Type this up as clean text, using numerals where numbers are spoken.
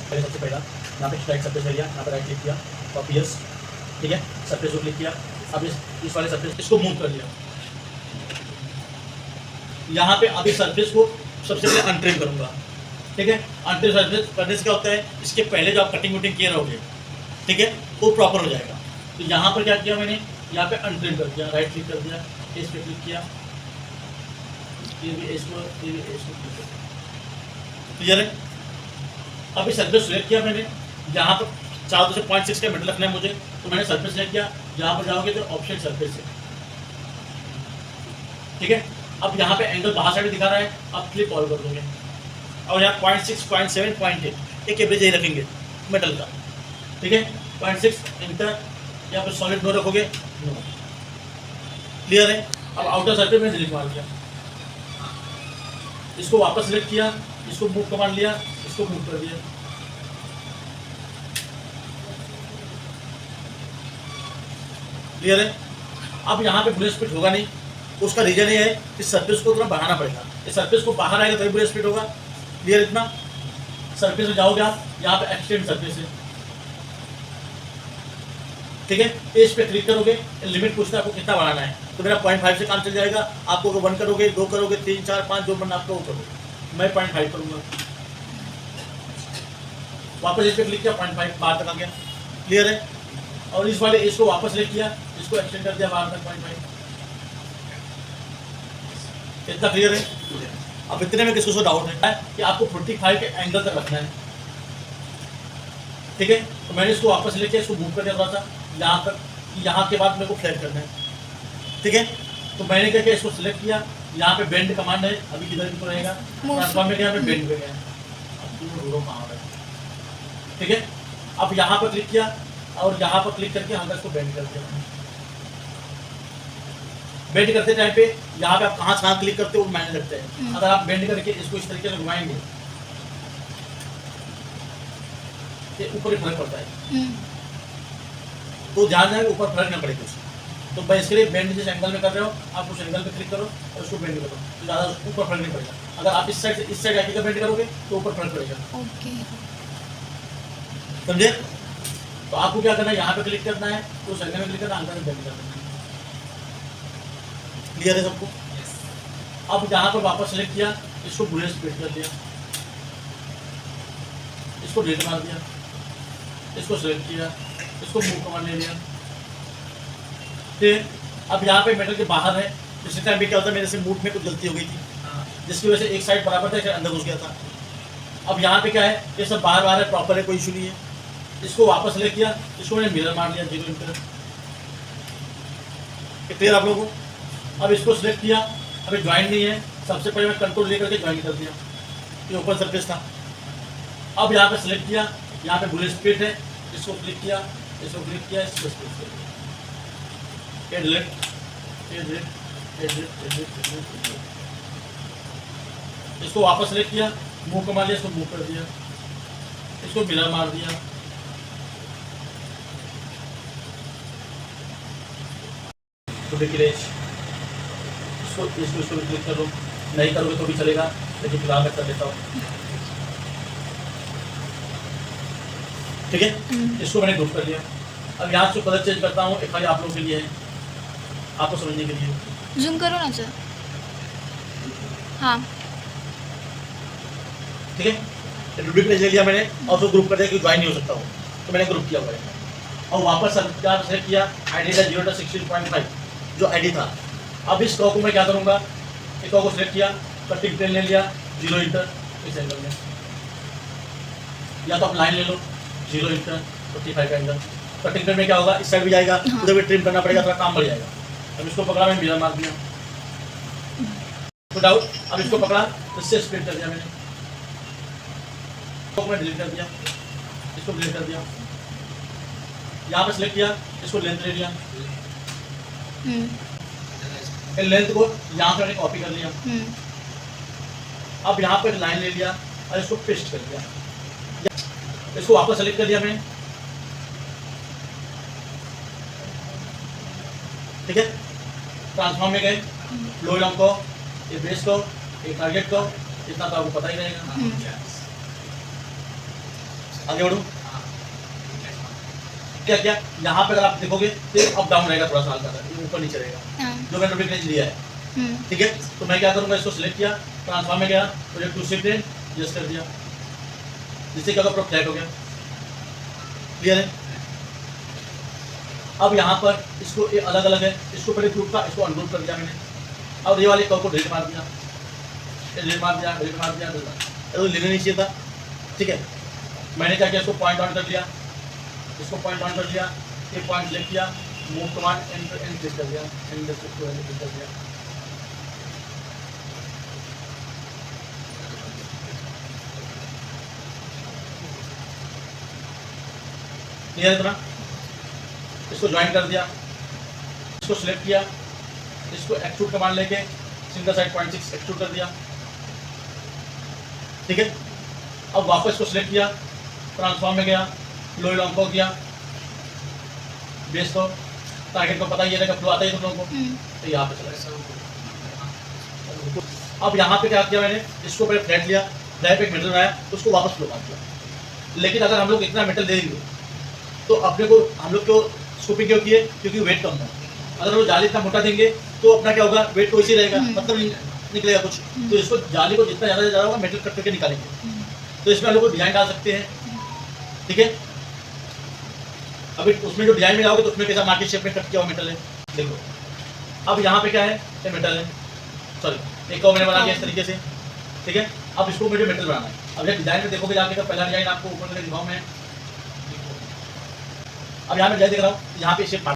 पहले सबसे पहला यहाँ पे स्ट्राइक सरफेस एरिया, यहाँ पर राइट क्लिक किया, कॉपी यस, ठीक है, सरफेस को क्लिक किया। अब इस वाले सरफेस इसको मूव कर लिया। यहाँ पे अभी सरफेस को सबसे पहले अनट्रिम करूँगा, ठीक है। अनट्रिम सरफेस करने से क्या होता है, इसके पहले जो आप कटिंग वटिंग किए रहोगे, ठीक है, वो प्रॉपर हो जाएगा। तो यहाँ पर क्या किया मैंने, यहाँ पे अनट्रिम कर दिया, राइट क्लिक कर दिया, इस पर क्लिक किया, क्लियर है। अभी सरफेस सिलेक्ट किया मैंने, यहाँ पर 4 से 0.6 का मीटर रखना है मुझे, तो मैंने सरफेस सिलेक्ट किया। यहाँ पर जाओगे तो ऑप्शन सरफेस है, ठीक है। अब यहाँ पे एंगल बाहर साइड दिखा रहा है, आप क्लिक ऑल कर दोगे और यहाँ 0.6, 0.7, 0.8 एक एवरेज यही रखेंगे मेटल का, ठीक है। 0.6 इंटर, यहाँ पे सॉलिड नो रखोगे, नो, क्लियर है। अब आउटर सर्कल में डिलीट मार दिया, इसको वापस सिलेक्ट किया, इसको मूव कमांड लिया, इसको मूव कर दिया, क्लियर है। अब यहाँ पे बुलेट स्पीड होगा नहीं, उसका रीजन ये है कि सरफेस को थोड़ा बढ़ाना पड़ेगा। इस सरफेस को बाहर आएगा तभी बुलेट स्पीड होगा, क्लियर। इतना सरफेस में जाओगे आप, यहाँ पे एक्सटेंड सरफेस है, ठीक है। इस पे क्लिक करोगे, लिमिट पूछता है आपको कितना बढ़ाना है, तो मेरा 0.5 से काम चल जाएगा। आपको 1 करोगे, 2 करोगे, 3, 4, 5 जो मन आपको वो करोगे। मैं 0.5 करूँगा, वापस इस पे क्लिक किया, 0.5 बाहर तक आ गया, क्लियर है। और इस वाले इसको वापस क्लिक किया, इसको एक्सटेंड कर दिया बाहर तक 0.5, इतना क्लियर है। अब इतने में किसी को डाउट है कि आपको 45 के एंगल तक रखना है, ठीक है। तो मैंने इसको वापस लेके इसको मूव कर दिया थोड़ा सा यहाँ तक, यहाँ के बाद मेरे को फ्लैट करना है, ठीक है। तो मैंने क्या किया, इसको सिलेक्ट किया, यहाँ पे बेंड कमांड है, अभी किधर भी तो रहेगा, ट्रांसफॉर्म में यहाँ पे बेंड पे गया, ठीक है। अब यहाँ पर क्लिक किया और यहाँ पर क्लिक करके हमने इसको बेंड कर दिया। बेंड करते टाइम पे यहाँ पे आप कहाँ क्लिक करते हो मैंने लगता है। अगर आप बेंड करके इसको इस तरीके से घुमाएंगे तो ऊपर ही फर्क पड़ता है, तो ध्यान दें ऊपर फर्क ना पड़े कुछ। तो मैं इसके लिए बेंड जिस एंगल में कर रहे हो आप उस एंगल पे क्लिक करो और उसको बेंड करो, तो ज़्यादा ऊपर फर्क नहीं पड़ेगा। अगर आप इस साइड से इस साइड आके का बेंड करोगे तो ऊपर फर्क पड़ेगा, समझे। तो आपको क्या करना है, यहाँ पे क्लिक करना है, तो उस एंगल में क्लिक करना, अंदर में बेंड करना है, क्लियर है सबको। अब यहाँ पर वापस सेलेक्ट किया, इसको बुलेट स्पीड कर दिया, इसको डिलीट मार दिया, इसको सेलेक्ट किया, इसको मूव कमांड ले लिया, ठीक। अब यहाँ पे मेटल के बाहर है, पिछले टाइम भी क्या होता है मेरे से मूव में कुछ गलती हो गई थी, जिसकी वजह से एक साइड बराबर था, एक अंदर घुस गया था। अब यहाँ पे क्या है, ये सब बाहर बाहर है, प्रॉपर है, कोई इशू नहीं है। इसको वापस सेलेक्ट किया, इसको मैंने मिरर मार लिया 0 इंटर, क्लियर आप लोगों को। अब इसको सिलेक्ट किया, अभी ज्वाइन नहीं है, सबसे पहले मैं कंट्रोल लेकर के ज्वाइन कर दिया, ये ओपन सरफेस था। अब यहाँ पे सिलेक्ट किया, यहाँ पे बुलेट स्पीड है, इसको क्लिक किया, इसको क्लिक किया, इसको क्लिक किया, इसको वापस सिलेक्ट किया, मूव कमा लिया, इसको मूव कर दिया, इसको मिरर मार दिया, तो देखिए इसको क्लिक करो, नहीं करोगे तो भी चलेगा, लेकिन फिलहाल मैं कर देता हूँ, ठीक है। इसको मैंने ग्रुप कर लिया। अब यहाँ से कलर चेंज करता हूँ, एक खाली आप लोगों के लिए है, आपको समझने के लिए। जूम करो ना सर, हाँ ठीक है। डुप्लीकेट पेज ले लिया मैंने और उसको ग्रुप कर दिया कि ज्वाइन नहीं हो सकता हूँ, तो मैंने ग्रुप किया हुआ है। और वापस सेलेक्ट किया, ID था 0.16.5 जो ID था। अब इस कॉ को मैं क्या करूँगा, एक कॉ को सिलेक्ट किया, कटिंग प्लेन ले लिया 0 इंटर इस एंगल में, या तो आप लाइन ले लो 0 इंटर 45 एंगल। कटिंग प्लेन में क्या होगा, इस साइड भी जाएगा, उधर भी ट्रिम करना पड़ेगा, थोड़ा काम बढ़ जाएगा। अब इसको पकड़ा, मैंने मिरर मार दिया, डाउट। अब इसको पकड़ा, इससे स्प्लिट कर दिया मैंने, मैं डिलीट कर दिया, इसको डिलीट कर दिया, यहाँ पे सिलेक्ट किया, इसको लेंथ ले लिया, लेंथ को यहाँ पे मैंने कॉपी कर लिया। अब यहाँ पे लाइन ले लिया और इसको पेस्ट कर दिया, इसको वापस सेलेक्ट कर दिया मैंने, ठीक है। ट्रांसफॉर्म में गए, लो लॉन्ग को, ये बेस को, ये टारगेट को, इतना तो आपको पता ही रहेगा। आगे बढ़ूँ, क्या क्या यहाँ पे अगर आप देखोगे तो अप डाउन रहेगा, थोड़ा सा हल्का सा, ये ऊपर नीचे रहेगा हाँ, जो मैंने रुब्रिक रेंज लिया है। ठीक है, तो मैं क्या करूँगा, इसको सिलेक्ट किया, ट्रांसफॉर्म में गया, project to shift range just कर दिया, जिससे क्या होगा, पूरा फ्लैट हो गया। क्लियर है? अब यहाँ पर इसको ये अलग अलग है, इसको पहले ग्रुप था, इसको अनग्रुप कर दिया मैंने, और ये वाले कर्व को डिलीट मार दिया, डिलीट मार दिया, डिलीट मार दिया, तो लेना नहीं चाहिए था। ठीक है, मैंने क्या किया, इसको पॉइंट ऑन कर लिया, इसको पॉइंट ऑन कर लिया, ये पॉइंट सिलेक्ट किया, मूव कमांड एंड क्लिक कर दिया, एंड क्लिक कर दिया। क्लियर है इतना? इसको ज्वाइन कर दिया, इसको सिलेक्ट किया, इसको एक्सट्रूड कमांड लेके सिंगल साइड 0.6 एक्सट्रूड कर दिया। ठीक है, अब वापस इसको सिलेक्ट किया, ट्रांसफॉर्म में गया, लो लॉन्ग को किया, बेस को, टारगेट को पता ही रहेगा, फ्लो आता ही तुम लोगों को, तो यहाँ पे चला गया। अब यहाँ पे क्या किया मैंने, इसको पहले फ्लैट लिया, फ्लैट पे एक मेटल बनाया, उसको वापस फ्लो मार दिया। लेकिन अगर हम लोग इतना मेटल दे देंगे तो अपने को, हम लोग क्यों स्कूपिंग क्यों किए, क्योंकि वेट कम है। अगर वो जाली इतना मोटा देंगे तो अपना क्या होगा, वेट तो इसी रहेगा, मतलब नहीं निकलेगा कुछ। तो इसको जाली को जितना ज़्यादा से ज़्यादा होगा, मेटल कट करके निकालेंगे। तो इसमें हम लोग डिजाइन डाल सकते हैं। ठीक है, अभी उसमें जो डिजाइन में जाओगे तो उसमें कैसा मार्केट शेप में कट किया हुआ मेटल है, देखो। अब यहाँ पे क्या है, ये मेटल है, सॉरी एक और मैंने बना दिया इस तरीके से। ठीक है, अब इसको मुझे मेटल बनाना है। अब जब डिजाइन में देखोगे जाके, तो पहला डिजाइन आपको ऊपर में दिखाऊँ मैं, अब यहाँ मैं जैसे देख रहा हूँ, यहाँ पे शेप